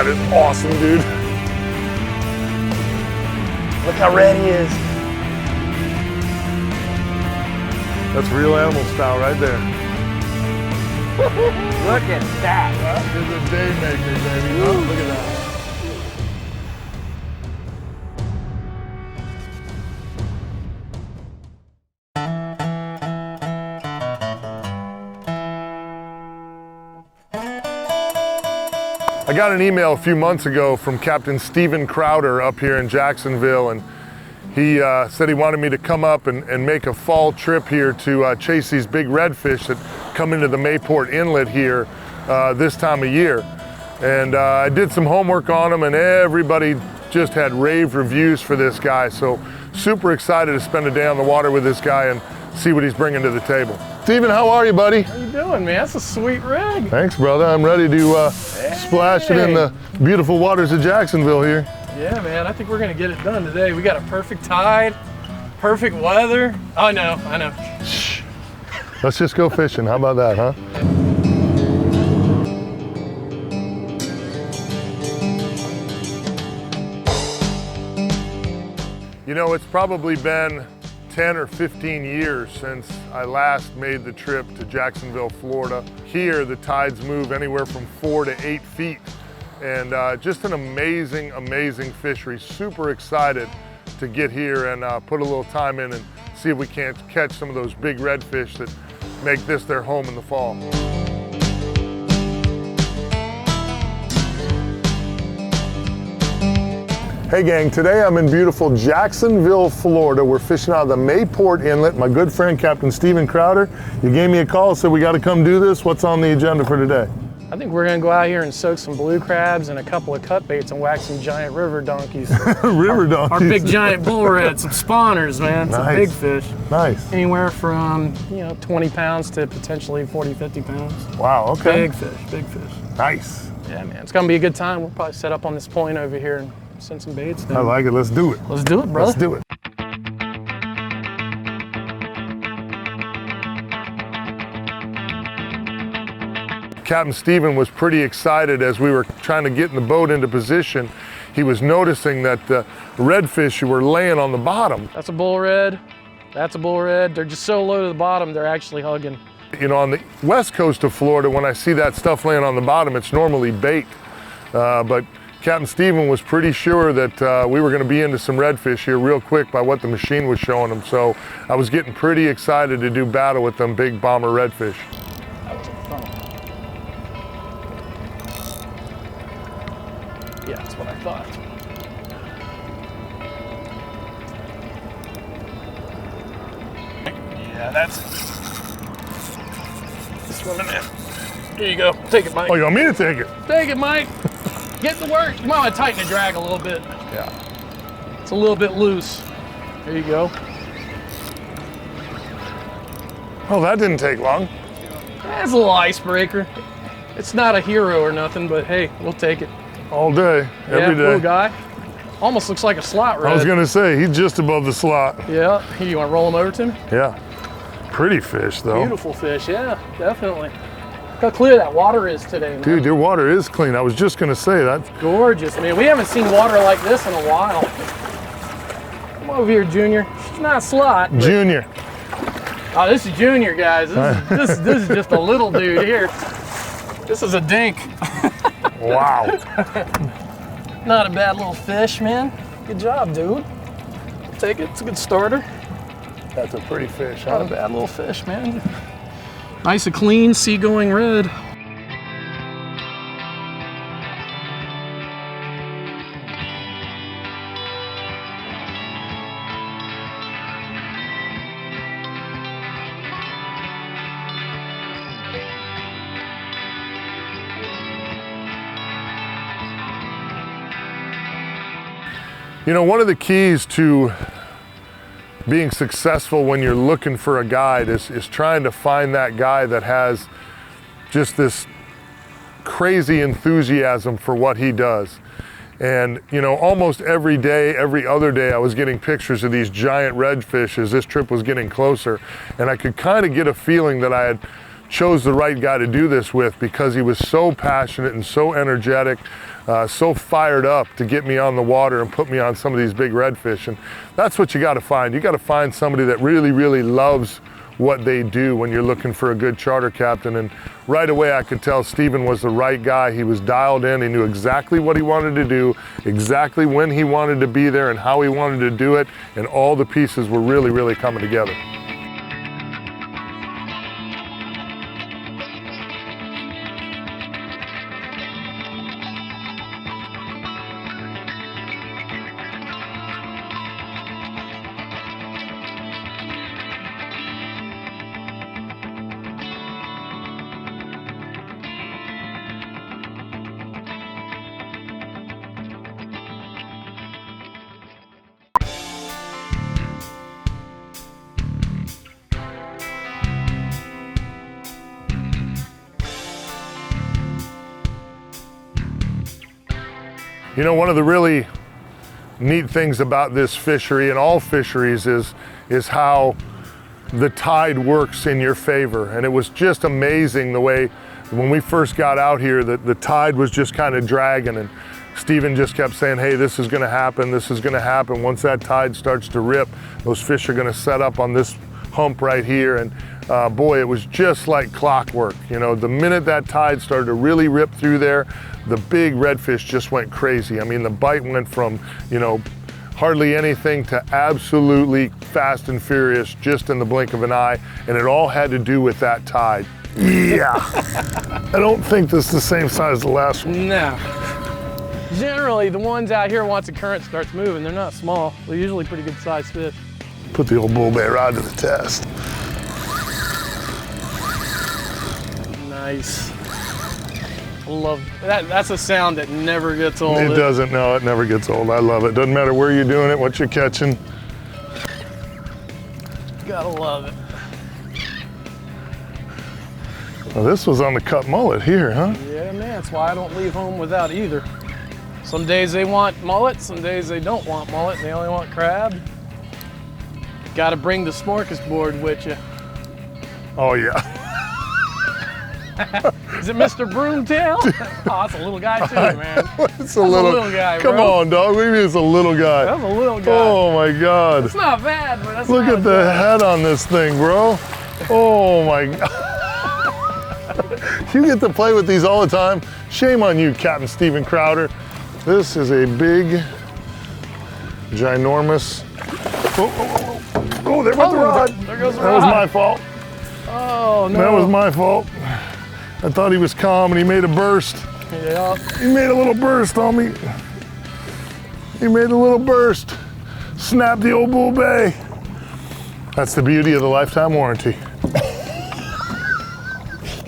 That is awesome, dude. Look how red he is. That's real animal style right there. Look at that. That is a day maker, baby. Oh, look at that. I got an email a few months ago from Captain Stephen Crowder up here in Jacksonville, and he said he wanted me to come up and make a fall trip here to chase these big redfish that come into the Mayport Inlet here this time of year. And I did some homework on them, and everybody just had rave reviews for this guy. So super excited to spend a day on the water with this guy and see what he's bringing to the table. Stephen, how are you, buddy? How you doing, man? That's a sweet rig. Thanks, brother. I'm ready to splash it in the beautiful waters of Jacksonville here. Yeah, man. I think we're gonna get it done today. We got a perfect tide, perfect weather. I know. Shh. Let's just go fishing. How about that, huh? You know, it's probably been 10 or 15 years since I last made the trip to Jacksonville, Florida. Here, the tides move anywhere from 4 to 8 feet. And just an amazing, amazing fishery. Super excited to get here and put a little time in and see if we can't catch some of those big redfish that make this their home in the fall. Hey gang, today I'm in beautiful Jacksonville, Florida. We're fishing out of the Mayport Inlet. My good friend, Captain Stephen Crowder, you gave me a call, said we got to come do this. What's on the agenda for today? I think we're gonna go out here and soak some blue crabs and a couple of cut baits and whack some giant river donkeys. River donkeys. Our big giant bull red, some spawners, man. Some Nice. big fish. Nice. Anywhere from 20 pounds to potentially 40, 50 pounds. Wow, okay. Big fish, big fish. Nice. Yeah, man. It's gonna be a good time. We'll probably set up on this point over here and send some baits down. I like it. Let's do it. Let's do it, brother. Let's do it. Captain Stephen was pretty excited as we were trying to get in the boat into position. He was noticing that the redfish were laying on the bottom. That's a bull red. That's a bull red. They're just so low to the bottom, they're actually hugging. You know, on the west coast of Florida, when I see that stuff laying on the bottom, it's normally bait. But Captain Stephen was pretty sure that we were going to be into some redfish here real quick by what the machine was showing him. So I was getting pretty excited to do battle with them big bomber redfish. That was fun. Yeah, that's what I thought. Yeah, that's it. Swimming in. Here you go. Take it, Mike. Oh, you want me to take it? Take it, Mike. Get to work. You might want to tighten the drag a little bit. Yeah. It's a little bit loose. There you go. Oh, that didn't take long. That's a little icebreaker. It's not a hero or nothing, but hey, we'll take it. All day, every day. Little guy. Almost looks like a slot red. I was gonna say, he's just above the slot. Yeah. Here, you want to roll him over to me? Yeah. Pretty fish, though. Beautiful fish, yeah, definitely. Look how clear that water is today, man. Dude, your water is clean. I was just gonna say that. Gorgeous, man. We haven't seen water like this in a while. Come over here, Junior. It's not a slot. But... Junior. Oh, this is Junior, guys. This is just a little dude here. This is a dink. Wow. Not a bad little fish, man. Good job, dude. I'll take it. It's a good starter. That's a pretty fish, Not huh? a bad little fish, man. Nice and clean, seagoing red. You know, one of the keys to being successful when you're looking for a guide is trying to find that guy that has just this crazy enthusiasm for what he does. And, you know, almost every day, every other day, I was getting pictures of these giant redfish as this trip was getting closer. And I could kind of get a feeling that I had chose the right guy to do this with because he was so passionate and so energetic, so fired up to get me on the water and put me on some of these big redfish. And that's what you got to find. You got to find somebody that really, really loves what they do when you're looking for a good charter captain. And right away I could tell Steven was the right guy. He was dialed in. He knew exactly what he wanted to do, exactly when he wanted to be there and how he wanted to do it, and all the pieces were really, really coming together. You know, one of the really neat things about this fishery and all fisheries is how the tide works in your favor. And it was just amazing the way when we first got out here that the tide was just kind of dragging, and Steven just kept saying, hey, this is gonna happen, this is gonna happen. Once that tide starts to rip, those fish are gonna set up on this hump right here. And boy, it was just like clockwork. You know, the minute that tide started to really rip through there, the big redfish just went crazy. I mean, the bite went from, you know, hardly anything to absolutely fast and furious just in the blink of an eye, and it all had to do with that tide. Yeah. I don't think this is the same size as the last one. No. Generally, the ones out here, once the current starts moving, they're not small. They're usually pretty good sized fish. Put the old bull bay rod to the test. Nice. Love that. That's a sound that never gets old. It doesn't, no, it never gets old. I love it. Doesn't matter where you're doing it, what you're catching. Gotta love it. Well, this was on the cut mullet here, huh? Yeah, man, that's why I don't leave home without either. Some days they want mullet, some days they don't want mullet, they only want crab. Gotta bring the smorgasbord with you. Oh, yeah. Is it Mr. Broomtail? Oh, it's a little guy too, man. It's a little guy, Come bro. on, dog. Maybe it's a little guy. That's a little guy. Oh my God. It's not bad, but that's Look not at the head on this thing, bro. Oh my God. You get to play with these all the time. Shame on you, Captain Steven Crowder. This is a big, ginormous. Oh, there went the rod. There goes the That rod. was my fault. Oh, no. That was my fault. I thought he was calm and he made a burst. Yeah. He made a little burst on me. He made a little burst. Snapped the old bull bay. That's the beauty of the lifetime warranty.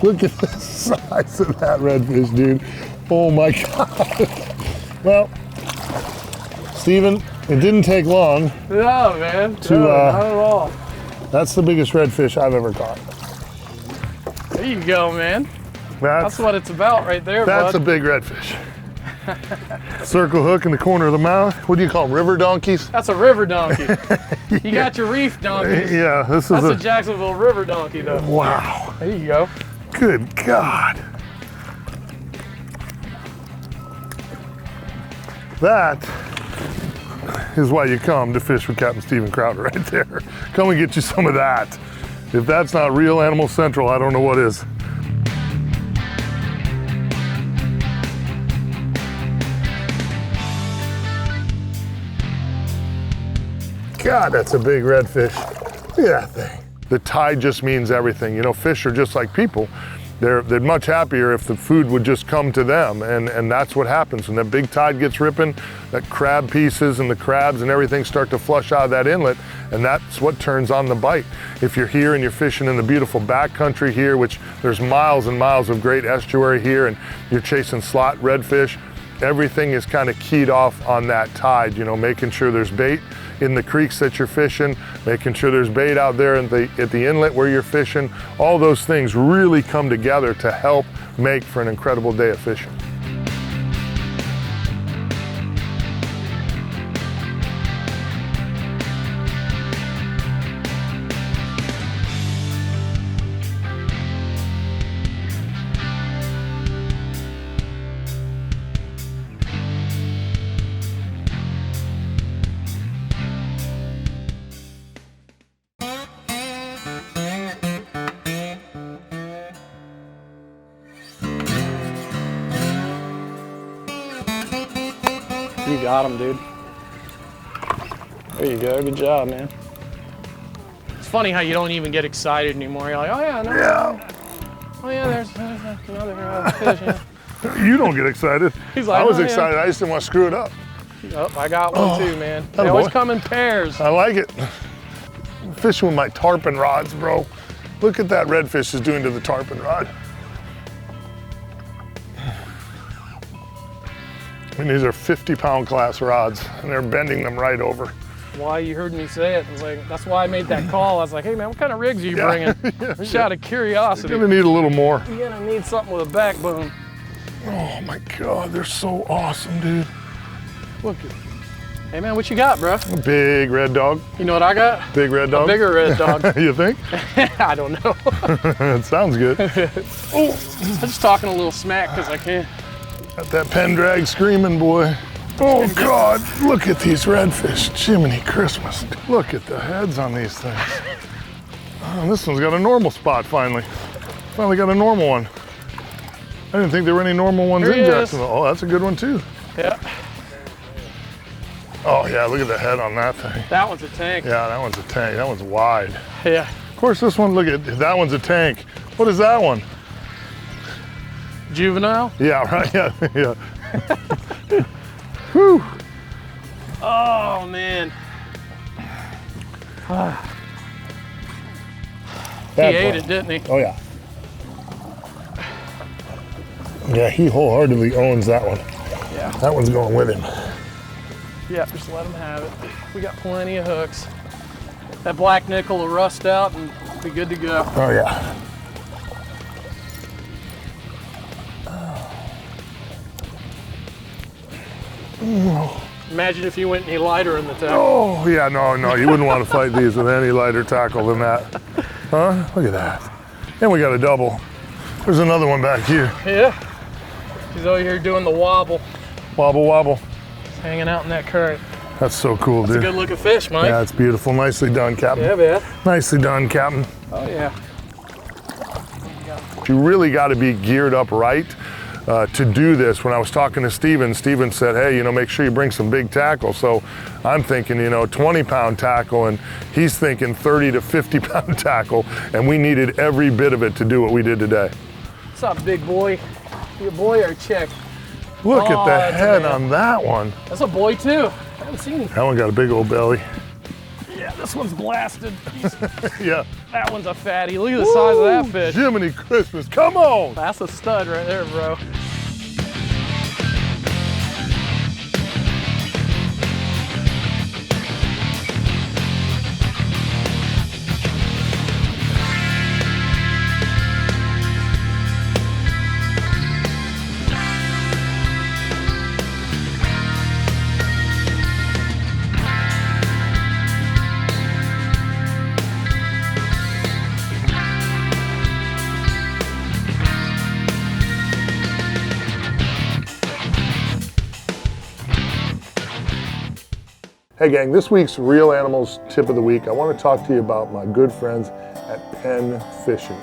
Look at the size of that redfish, dude. Oh my God. Well, Steven, it didn't take long. No, man. To, No, not at all. That's the biggest redfish I've ever caught. There you go, man. That's what it's about right there, That's bud. a big redfish. Circle hook in the corner of the mouth. What do you call them, river donkeys? That's a river donkey. You got your reef donkeys. Yeah, this That's is a Jacksonville river donkey, though. Wow. There you go. Good God. That is why you come to fish with Captain Steven Crowder right there. Come and get you some of that. If that's not real Animal Central, I don't know what is. God, that's a big redfish. Look at that thing. The tide just means everything. You know, fish are just like people. They're much happier if the food would just come to them, and that's what happens. When that big tide gets ripping, that crab pieces and the crabs and everything start to flush out of that inlet, and that's what turns on the bite. If you're here and you're fishing in the beautiful backcountry here, which there's miles and miles of great estuary here, and you're chasing slot redfish, everything is kind of keyed off on that tide, you know, making sure there's bait in the creeks that you're fishing, making sure there's bait out there at the inlet where you're fishing. All those things really come together to help make for an incredible day of fishing. You got him, dude. There you go. Good job, man. It's funny how you don't even get excited anymore. You're like, oh yeah, no. Yeah. Oh yeah, there's another fish. Yeah. You don't get excited. He's like, I was oh, yeah. excited. I just didn't want to screw it up. Oh, I got one too, man. They attaboy. always come in pairs. I like it. I'm fishing with my tarpon rods, bro. Look at that redfish is doing to the tarpon rod. I mean, these are 50-pound class rods, and they're bending them right over. Why you heard me say it? I was like, that's why I made that call. I was like, hey man, what kind of rigs are you bringing? Just out of curiosity. You're gonna need a little more. You're gonna need something with a backbone. Oh my God, they're so awesome, dude. Look at. Hey man, what you got, bro? A big red dog. You know what I got? Big red dog. A bigger red dog. You think? I don't know. It sounds good. Oh, I'm just talking a little smack because I can. Got that pen drag screaming, boy. Oh God, look at these redfish. Jiminy Christmas. Look at the heads on these things. Oh, this one's got a normal spot finally. Finally got a normal one. I didn't think there were any normal ones in Jacksonville. Oh, that's a good one too. Yeah. Oh yeah, look at the head on that thing. That one's a tank. Yeah, that one's a tank. That one's wide. Yeah. Of course, this one, look at, that one's a tank. What is that one? Juvenile? Yeah, right, yeah, yeah. Whew. Oh man. He ate it, didn't he? Oh yeah. Yeah, he wholeheartedly owns that one. Yeah. That one's going with him. Yeah, just let him have it. We got plenty of hooks. That black nickel will rust out and be good to go. Oh yeah. Imagine if you went any lighter in the tank. Oh yeah, no, you wouldn't want to fight these with any lighter tackle than that. Huh? Look at that. And we got a double. There's another one back here. Yeah. He's over here doing the wobble. Wobble, wobble. Hanging out in that current. That's so cool, dude. It's a good looking fish, Mike. Yeah, it's beautiful. Nicely done, Captain. Yeah, man. Nicely done, Captain. Oh, yeah. You really got to be geared up right to do this. When I was talking to Steven said, hey, make sure you bring some big tackle. So I'm thinking, 20-pound tackle, and he's thinking 30 to 50-pound tackle, and we needed every bit of it to do what we did today. What's up, big boy? You a boy or a chick? Look at the head man. on that one. That's a boy, too. I haven't seen him. That one got a big old belly. Yeah, this one's blasted. Yeah. That one's a fatty. Look at the size of that fish. Jiminy Christmas, come on. That's a stud right there, bro. Hey gang, this week's Real Animals Tip of the Week, I want to talk to you about my good friends at Penn Fishing.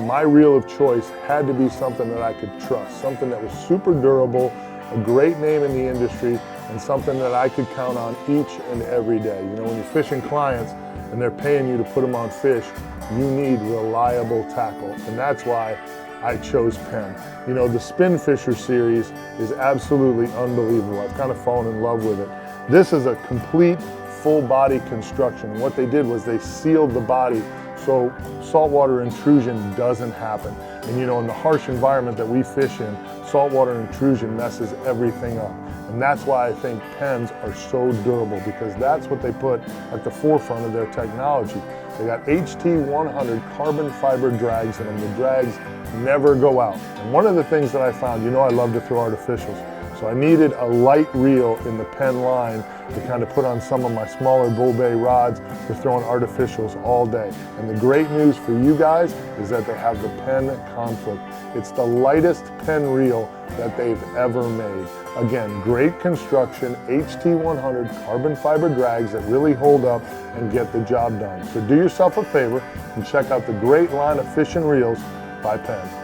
My reel of choice had to be something that I could trust, something that was super durable, a great name in the industry, and something that I could count on each and every day. When you're fishing clients and they're paying you to put them on fish, you need reliable tackle, and that's why I chose Penn. The Spin Fisher series is absolutely unbelievable. I've kind of fallen in love with it. This is a complete full body construction. What they did was they sealed the body so saltwater intrusion doesn't happen. And in the harsh environment that we fish in, saltwater intrusion messes everything up. And that's why I think Penns are so durable, because that's what they put at the forefront of their technology. They got HT100 carbon fiber drags in them. The drags never go out. And one of the things that I found, I love to throw artificials. So I needed a light reel in the Penn line to kind of put on some of my smaller bull bay rods for throwing artificials all day. And the great news for you guys is that they have the Penn Conflict. It's the lightest Penn reel that they've ever made. Again, great construction, HT100 carbon fiber drags that really hold up and get the job done. So do yourself a favor and check out the great line of fishing reels by Penn.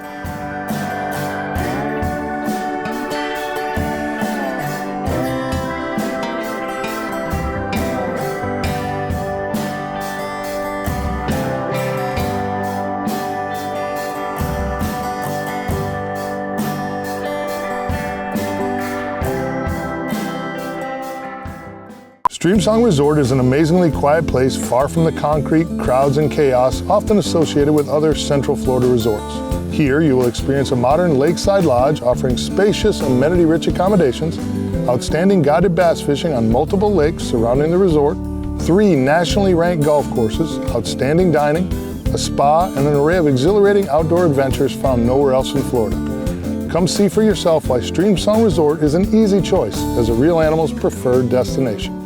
Streamsong Resort is an amazingly quiet place far from the concrete, crowds, and chaos often associated with other Central Florida resorts. Here you will experience a modern lakeside lodge offering spacious, amenity-rich accommodations, outstanding guided bass fishing on multiple lakes surrounding the resort, 3 nationally ranked golf courses, outstanding dining, a spa, and an array of exhilarating outdoor adventures found nowhere else in Florida. Come see for yourself why Streamsong Resort is an easy choice as a Real Animal's preferred destination.